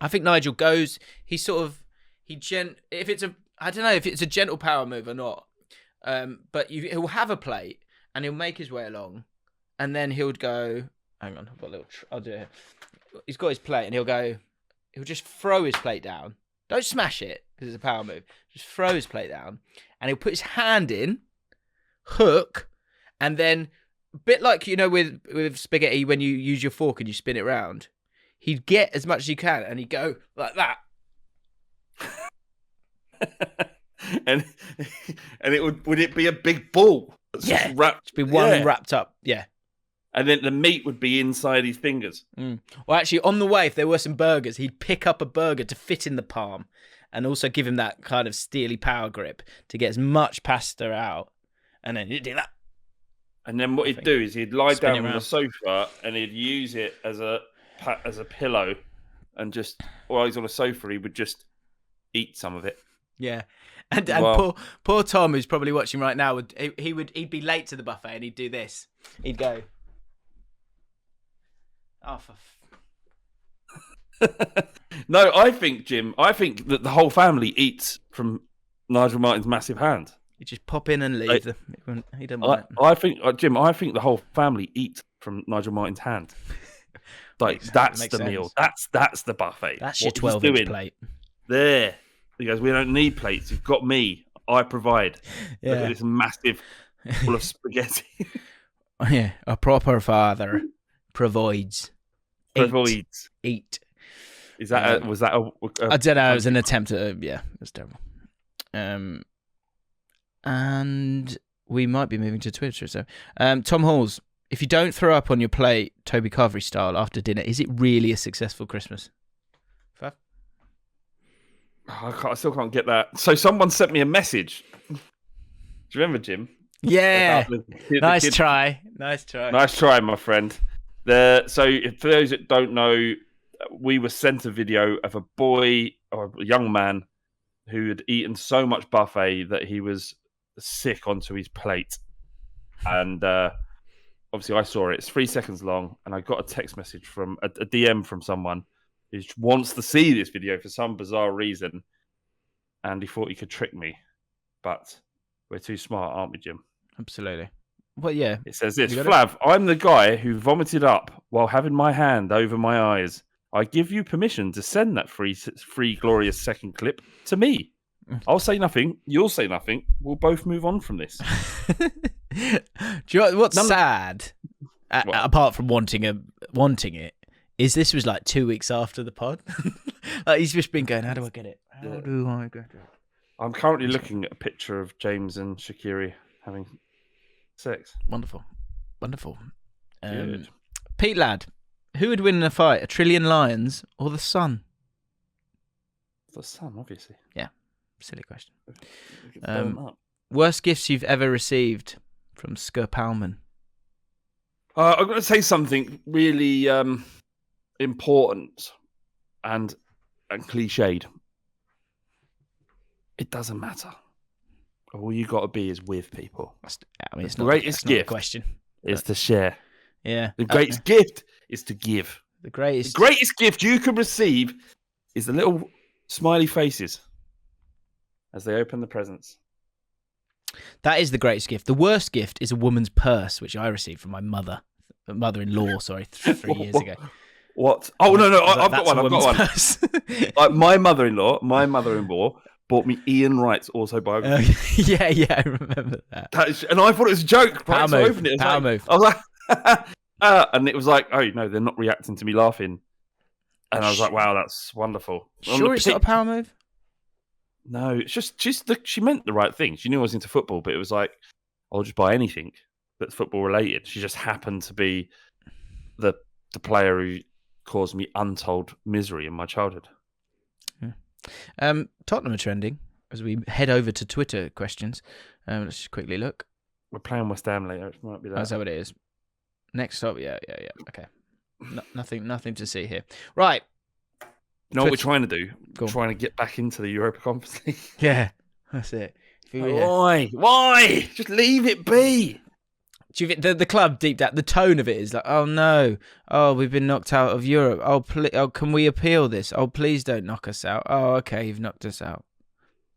I think Nigel goes. I don't know if it's a gentle power move or not. But he'll have a plate and he'll make his way along, and then he'll go. Hang on, I've got a little. I'll do it. He's got his plate and he'll just throw his plate down. Don't smash it because it's a power move. Just throw his plate down, and he'll put his hand in, hook, and then bit like, with spaghetti, when you use your fork and you spin it round, he'd get as much as you can and he'd go like that. and it would it be a big ball? Yeah. Wrapped, be one wrapped up. Yeah. And then the meat would be inside his fingers. Well, actually, on the way, if there were some burgers, he'd pick up a burger to fit in the palm and also give him that kind of steely power grip to get as much pasta out. And then he'd do that. And then what he'd do is he'd lie Spin down it on the sofa and he'd use it as a pillow, and just while he's on the sofa, he would just eat some of it. Yeah. And poor Tom, who's probably watching right now, he'd be late to the buffet and he'd do this. He'd go, oh, No, I think, Jim, that the whole family eats from Nigel Martin's massive hand. You just pop in and leave them. He doesn't want it. I think, Jim, the whole family eat from Nigel Martin's hand. Like, that's the meal. That's the buffet. That's your 12-inch plate. There. He goes, we don't need plates. You've got me. I provide. Yeah. Look at this massive full of spaghetti. Yeah, a proper father provides. Eat. Is that was that a I don't know. It was an attempt at it was terrible. And we might be moving to Twitter. So, Tom Halls, if you don't throw up on your plate, Toby Carvery style, after dinner, is it really a successful Christmas? Flav? I still can't get that. So someone sent me a message. Do you remember, Jim? Yeah. Nice try, my friend. So for those that don't know, we were sent a video of a boy or a young man who had eaten so much buffet that he was sick onto his plate. And obviously I saw it. It's 3 seconds long, and I got a text message from a DM from someone who wants to see this video for some bizarre reason, and he thought he could trick me. But we're too smart, aren't we, Jim? Absolutely. Well, yeah. It says this, Flav, I'm the guy who vomited up while having my hand over my eyes. I give you permission to send that free glorious second clip to me. I'll say nothing. You'll say nothing. We'll both move on from this. Do you know what's sad? Apart from wanting it, is this was like 2 weeks after the pod. Like, he's just been going, how do I get it? How do I get it? I'm currently looking at a picture of James and Shaqiri having sex. Wonderful. Good. Pete Ladd, who would win in a fight, a trillion lions or the sun? The sun, obviously. Yeah, silly question. Worst gifts you've ever received from Skur Palman? I'm going to say something really important and cliched. It doesn't matter. All you got to be is with people. It's the greatest gift question is to share. Yeah. The greatest gift is to give. The greatest gift you can receive is the little smiley faces as they open the presents. That is the greatest gift. The worst gift is a woman's purse, which I received from my mother-in-law, 3 years ago. What? Oh, no, I've got one. Like my mother-in-law bought me Ian Wright's autobiography. Yeah, I remember that. And I thought it was a joke. Power move. Power move. I was like, and it was like, oh, no, they're not reacting to me laughing. And I was like, wow, that's wonderful. Sure it's not a power move? No, it's just she meant the right thing. She knew I was into football, but it was like, I'll just buy anything that's football related. She just happened to be the player who caused me untold misery in my childhood. Yeah. Tottenham are trending as we head over to Twitter questions. Let's just quickly look. We're playing West Ham later. It might be that. That's how it is. Next up, yeah. Okay. Nothing to see here. Right. You know what we're trying to do? We're trying to get back into the Europa Conference League. Yeah, that's it. Why? Just leave it be. Do you think the club deep down, the tone of it is like, oh no, oh we've been knocked out of Europe. Oh, can we appeal this? Oh, please don't knock us out. Oh, okay, you've knocked us out.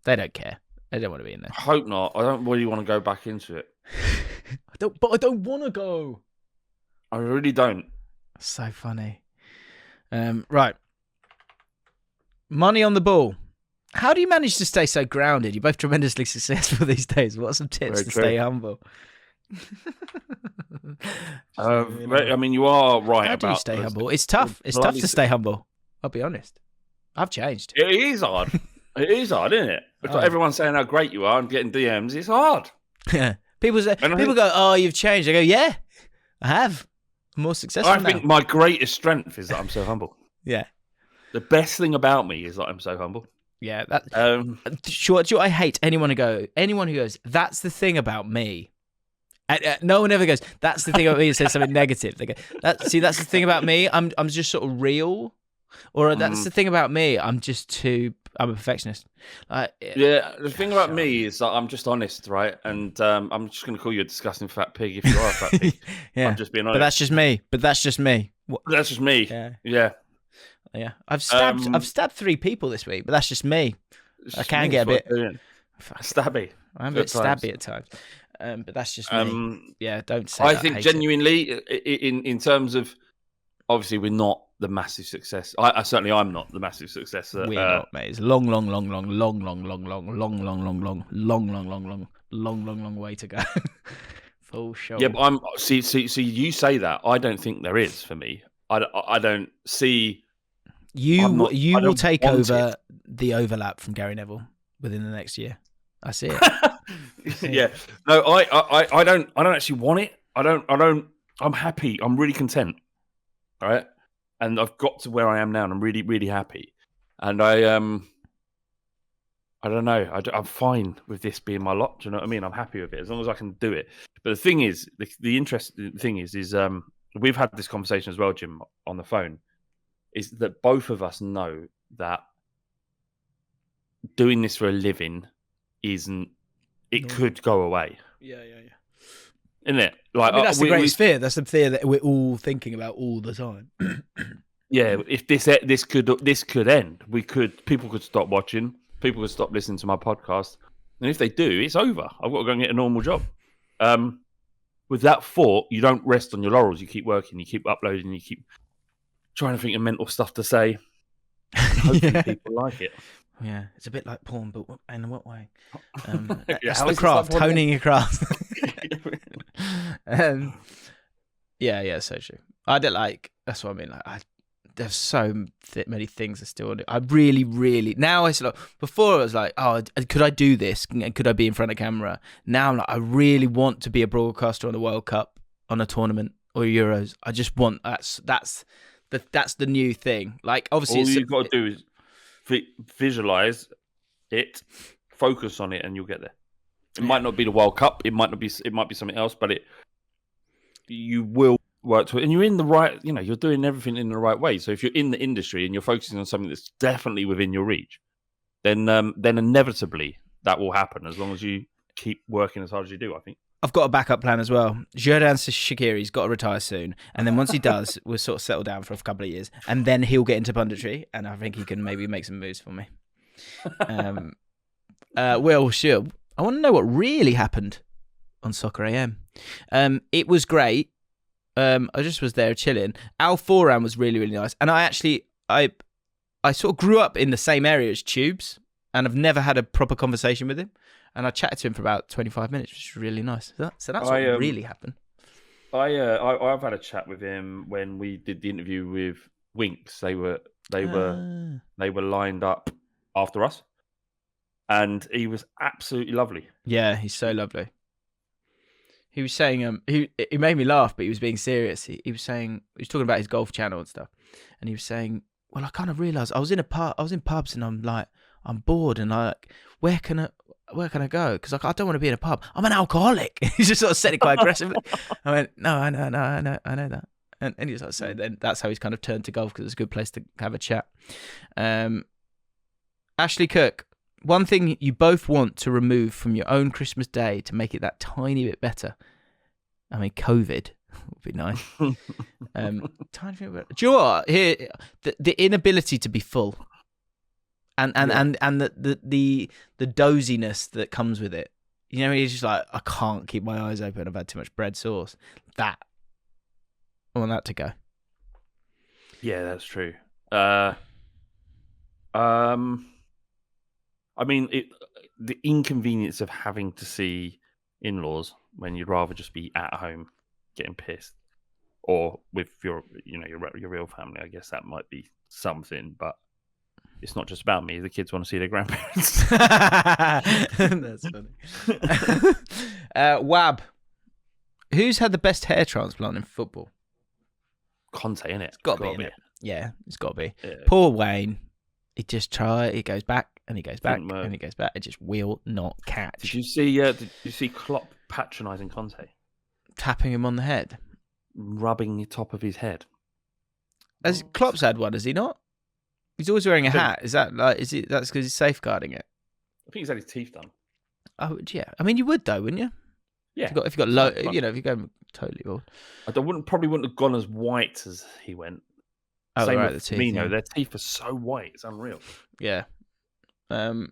They don't care. They don't want to be in there. I hope not. I don't really want to go back into it. I don't want to go. I really don't. So funny. Right. Money on the ball. How do you manage to stay so grounded? You're both tremendously successful these days. What are some tips to stay humble? I mean, you are right How about. do you stay humble? It's tough. It's tough to stay humble. I'll be honest. I've changed. It is hard. It is hard, isn't it? It's like everyone's saying how great you are and getting DMs. It's hard. Yeah. People go, "Oh, you've changed." I go, "Yeah, I have. I'm more successful now." I think my greatest strength is that I'm so humble. Yeah. The best thing about me is that I'm so humble. Yeah. Sure. Do I hate anyone who goes, "That's the thing about me." No one ever goes, "That's the thing about me," and says something negative. They go, that's the thing about me. I'm just sort of real, or that's the thing about me. I'm a perfectionist. The thing about me is that I'm just honest, right? And I'm just going to call you a disgusting fat pig if you are a fat pig. Yeah, I'm just being honest. But that's just me. That's just me. Yeah. Yeah. I've stabbed 3 people this week, but that's just me. I can get a bit stabby. I'm a bit stabby at times. But that's just me. Yeah, don't say I that. think genuinely, in terms of, obviously, we're not the massive success. I'm not the massive success. We're not, mate. It's a long way to go. Full show. Yeah, but see, you say that. I don't think there is for me. I don't see. You will take over the overlap from Gary Neville within the next year. I see it. Yeah. No, I don't actually want it. I'm happy. I'm really content. All right. And I've got to where I am now and I'm really, really happy. And I don't know. I'm fine with this being my lot. Do you know what I mean? I'm happy with it as long as I can do it. But the thing is, the interesting thing is we've had this conversation as well, Jim, on the phone, is that both of us know that doing this for a living could go away. Yeah. Isn't it? Like, that's the greatest fear. That's the fear that we're all thinking about all the time. Yeah, if this could end, people could stop watching, people could stop listening to my podcast, and if they do, it's over. I've got to go and get a normal job. With that thought, you don't rest on your laurels. You keep working, you keep uploading, you keep trying to think of mental stuff to say. Hopefully, people like it. Yeah, it's a bit like porn, but in what way? That's the craft, honing your craft. Yeah, so true. I don't like. That's what I mean. Like, there's so many things I still do. I really, really now. I like before. I was like, oh, could I do this? Could I be in front of camera? Now I'm like, I really want to be a broadcaster on a World Cup, on a tournament or Euros. I just want that's the new thing. Like, obviously, all you've got to do is visualize it, focus on it, and you'll get there. It might not be the World Cup. It might be something else, but you will work to it, and you're in the right. You're doing everything in the right way. So if you're in the industry and you're focusing on something that's definitely within your reach, then inevitably that will happen as long as you keep working as hard as you do. I think. I've got a backup plan as well. Jurgen Shaqiri's got to retire soon, and then once he does, we'll sort of settle down for a couple of years, and then he'll get into punditry, and I think he can maybe make some moves for me. Well, sure. I want to know what really happened on Soccer AM. It was great. I just was there chilling. Al Foran was really, really nice, and I sort of grew up in the same area as Tubes, and I've never had a proper conversation with him. And I chatted to him for about 25 minutes, which was really nice. So that's what really happened. I've had a chat with him when we did the interview with Winks. They were lined up after us, and he was absolutely lovely. Yeah, he's so lovely. He was saying he made me laugh, but he was being serious. He was talking about his golf channel and stuff, and he was saying, "Well, I kind of realised I was in pubs, and I'm like, I'm bored, and like, where can I go? Because I don't want to be in a pub. I'm an alcoholic." He just sort of said it quite aggressively. I went, no, I know that. And he was like, so then that's how he's kind of turned to golf because it's a good place to have a chat. Ashley Cook, one thing you both want to remove from your own Christmas day to make it that tiny bit better. I mean, COVID would be nice. Tiny bit better. Do you know what? Here, the inability to be full. And the doziness that comes with it. He's just like, I can't keep my eyes open. I've had too much bread sauce. I want that to go. Yeah, that's true. I mean, the inconvenience of having to see in-laws when you'd rather just be at home getting pissed, or with your real family. I guess that might be something, but it's not just about me. The kids want to see their grandparents. That's funny. Wab, who's had the best hair transplant in football? Conte, innit? It's got to be, innit? Yeah, it's got to be. Yeah. Poor Wayne. He just he goes back and he goes back and he goes back. It just will not catch. Did you see Klopp patronising Conte? Tapping him on the head? Rubbing the top of his head. Has Klopp's had one, has he not? He's always wearing a hat. Is that that's because he's safeguarding it? I think he's had his teeth done. Oh yeah. I mean, you would though, wouldn't you? Yeah. If you got low, if you go totally bald. I probably wouldn't have gone as white as he went. Oh, Same right, with the teeth. Firmino. Yeah. Their teeth are so white, it's unreal. Yeah. Bilal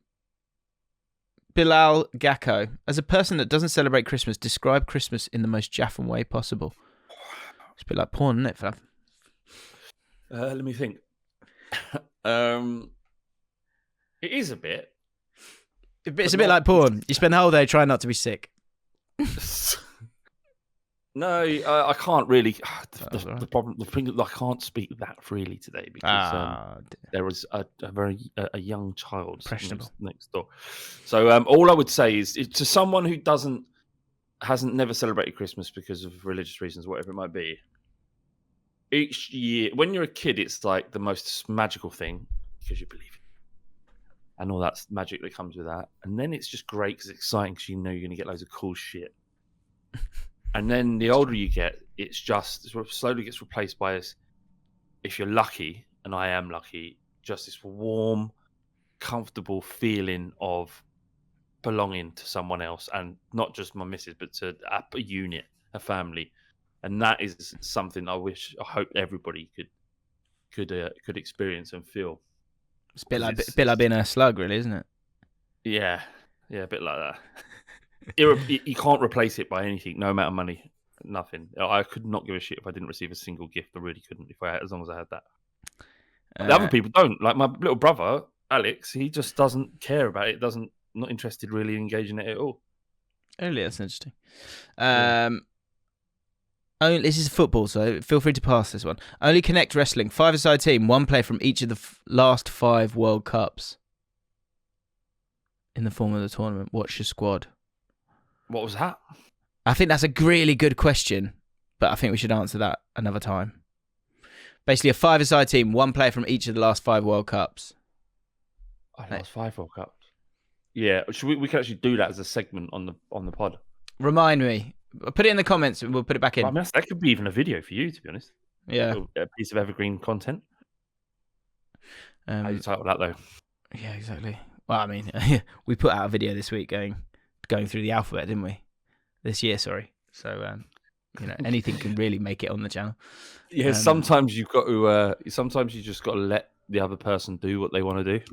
Gakko, as a person that doesn't celebrate Christmas, describe Christmas in the most JAFFN way possible. It's a bit like porn, isn't it, Flav? Let me think. It is a bit. It's a bit like porn. You spend the whole day trying not to be sick. No, I can't really. Right. The problem, the thing, I can't speak that freely today because there was a very young child next door. So all I would say is to someone who hasn't never celebrated Christmas because of religious reasons, whatever it might be. Each year, when you're a kid, it's like the most magical thing because you believe it, and all that magic that comes with that. And then it's just great because it's exciting because you know you're going to get loads of cool shit. And then the older you get, it sort of slowly gets replaced by this, if you're lucky, and I am lucky, just this warm, comfortable feeling of belonging to someone else, and not just my missus, but to a unit, a family. And that is something I hope everybody could experience and feel. It's a bit like being a slug, really, isn't it? Yeah, a bit like that. You can't replace it by anything, no amount of money, nothing. I could not give a shit if I didn't receive a single gift. I really couldn't as long as I had that. The other people don't. Like my little brother, Alex, he just doesn't care about it. Not interested really in engaging it at all. Only that's interesting. This is football, so feel free to pass this one. Only Connect Wrestling, 5-a-side team, one player from each of the last 5 World Cups in the form of the tournament. What's your squad? What was that? I think that's a really good question, but I think we should answer that another time. Basically, a 5-a-side team, one player from each of the last 5 World Cups. Last 5 World Cups. Yeah, we can actually do that as a segment on the pod. Remind me. Put it in the comments and we'll put it back in. I mean, that could be even a video for you, to be honest. Yeah. A piece of evergreen content. How do you title that, though? Yeah, exactly. Well, I mean, we put out a video this week going through the alphabet, didn't we? This year, sorry. So, anything can really make it on the channel. Yeah, sometimes you've got to. Sometimes you just got to let the other person do what they want to do,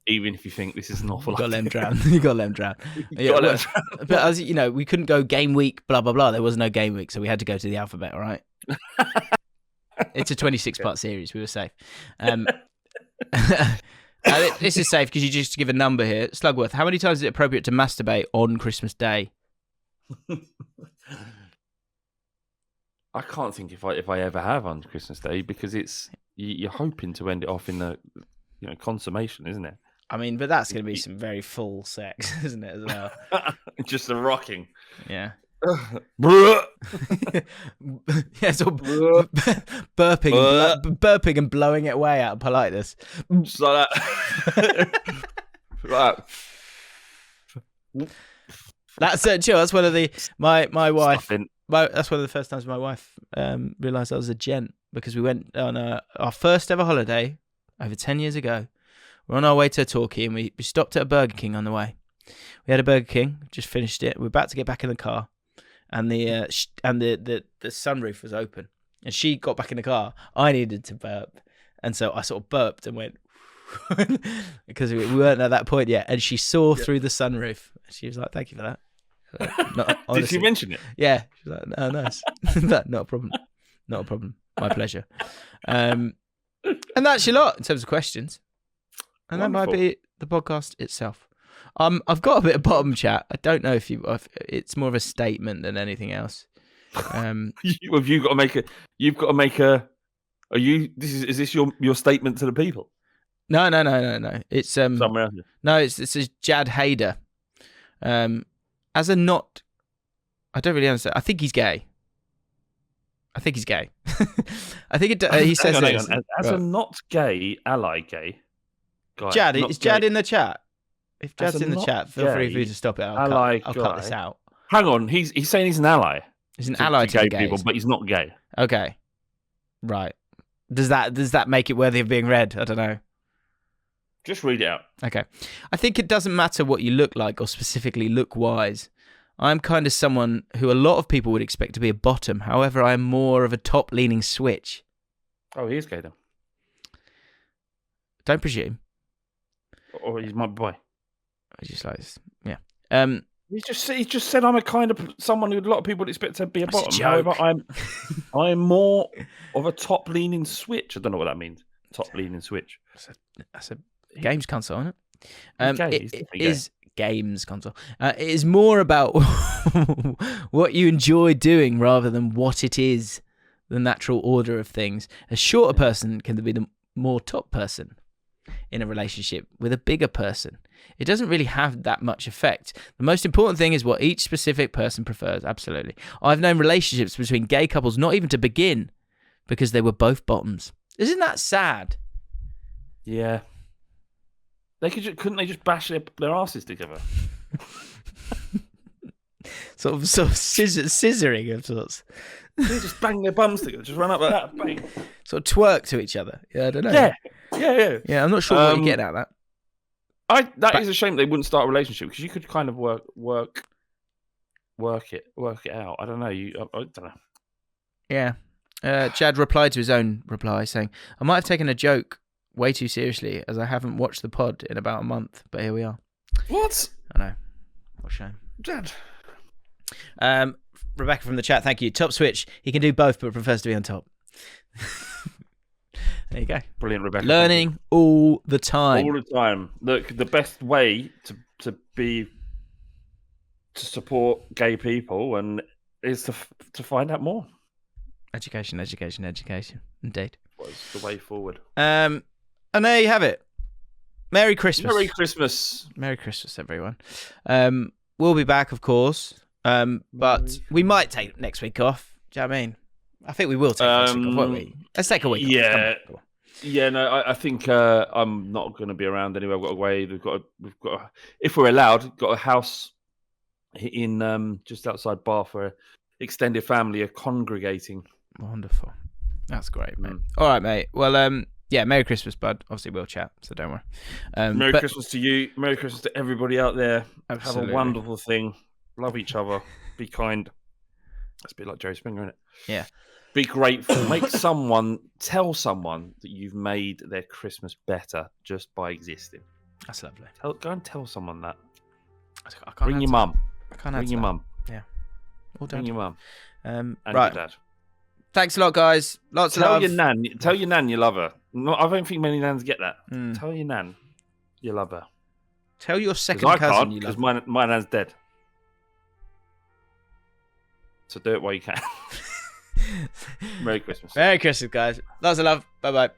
even if you think this is an awful. You got to let them drown. You got to let them drown. But as you know, we couldn't go game week, blah blah blah. There was no game week, so we had to go to the alphabet. All right. It's a 26-part series. We were safe. This is safe because you just give a number here. Slugworth, how many times is it appropriate to masturbate on Christmas Day? I can't think if I ever have on Christmas Day because you're hoping to end it off in the consummation, isn't it? I mean, but that's going to be some very full sex, isn't it, as well? Just a rocking. Yeah. Yeah, so burping and blowing it away out of politeness. Just like that. Right. That's chill. That's one of the my wife. That's one of the first times my wife realised I was a gent because we went on our first ever holiday over 10 years ago. We're on our way to Torquay and we stopped at a Burger King on the way. We had a Burger King, just finished it. We're about to get back in the car, and the sunroof was open. And she got back in the car. I needed to burp, and so I sort of burped and went because we weren't at that point yet. And she saw through the sunroof. She was like, "Thank you for that." Did she mention it? Yeah. She's like, "Oh, nice. Not a problem. Not a problem. My pleasure." And that's your lot in terms of questions. And Wonderful. That might be the podcast itself. I've got a bit of bottom chat. I don't know if it's more of a statement than anything else. Have you got to make a? You've got to make a. Are you? Is this your statement to the people? No. It's Somewhere else. No, it's this is Jad Hader. As a not, I don't really understand. I think he's gay. I think he says hang this. on. As a not gay ally gay guy. Jad, not is gay, Jad in the chat? If As Jad's a in the not chat, feel free for you gay to stop it. ally I'll cut guy. this out. Hang on, he's saying he's an ally. He's an ally to gay the gays. people, but he's not gay. Okay, right. Does that make it worthy of being read? I don't know. Just read it out. Okay. I think it doesn't matter what you look like or specifically look-wise. I'm kind of someone who a lot of people would expect to be a bottom. However, I am more of a top-leaning switch. Oh, he is gay then. Don't presume. Or he's my boy. I just like this. Yeah. He just said I'm a kind of someone who a lot of people would expect to be a That's a bottom. joke. However, I'm more of a top-leaning switch. I don't know what that means. Top-leaning switch. That's a games console, isn't it? He's gay. He's It definitely is games console. It is more about what you enjoy doing rather than what it is, the natural order of things. A shorter person can be the more top person in a relationship with a bigger person. It doesn't really have that much effect. The most important thing is what each specific person prefers. Absolutely. I've known relationships between gay couples not even to begin because they were both bottoms. Isn't that sad? Yeah. Couldn't they just bash their asses together? sort of scissoring of sorts. They just bang their bums together, just run up like that, bang. Sort of twerk to each other. Yeah, I don't know. Yeah. I'm not sure what you're getting at that. That is a shame they wouldn't start a relationship because you could kind of work it out. I don't know. I don't know. Yeah. Chad replied to his own reply saying, I might have taken a joke way too seriously as I haven't watched the pod in about a month, but here we are. What? I know. What a shame. Dad. Rebecca from the chat, thank you. Top switch. He can do both, but prefers to be on top. There you go. Brilliant, Rebecca. Learning all the time. All the time. Look, the best way to support gay people is to find out more. Education. Indeed. What's the way forward? And there you have it. Merry Christmas. Merry Christmas. Merry Christmas, everyone. We'll be back, of course. But we might take next week off. Do you know what I mean? I think we will take next week off, won't we? Let's take a week off. Come on. Yeah, no, I think I'm not going to be around anyway. I've got away. We've got, if we're allowed, got a house in just outside Bath where extended family are congregating. Wonderful. That's great, mate. All right, mate. Well, yeah, Merry Christmas, bud. Obviously, we'll chat, so don't worry. Merry Christmas to you. Merry Christmas to everybody out there. Absolutely. Have a wonderful thing. Love each other. Be kind. That's a bit like Jerry Springer, isn't it? Yeah. Be grateful. Tell someone that you've made their Christmas better just by existing. That's lovely. Go and tell someone that. I can't Bring your mum. I can't Bring your mum. Yeah. All Bring your mum. And right. Your dad. Thanks a lot, guys. Lots of love. Tell your nan you love her. I don't think many nans get that. Tell your nan you love her. Tell your second cousin you love her. Because my nan's dead. So do it while you can. Merry Christmas. Merry Christmas, guys. Lots of love. Bye-bye.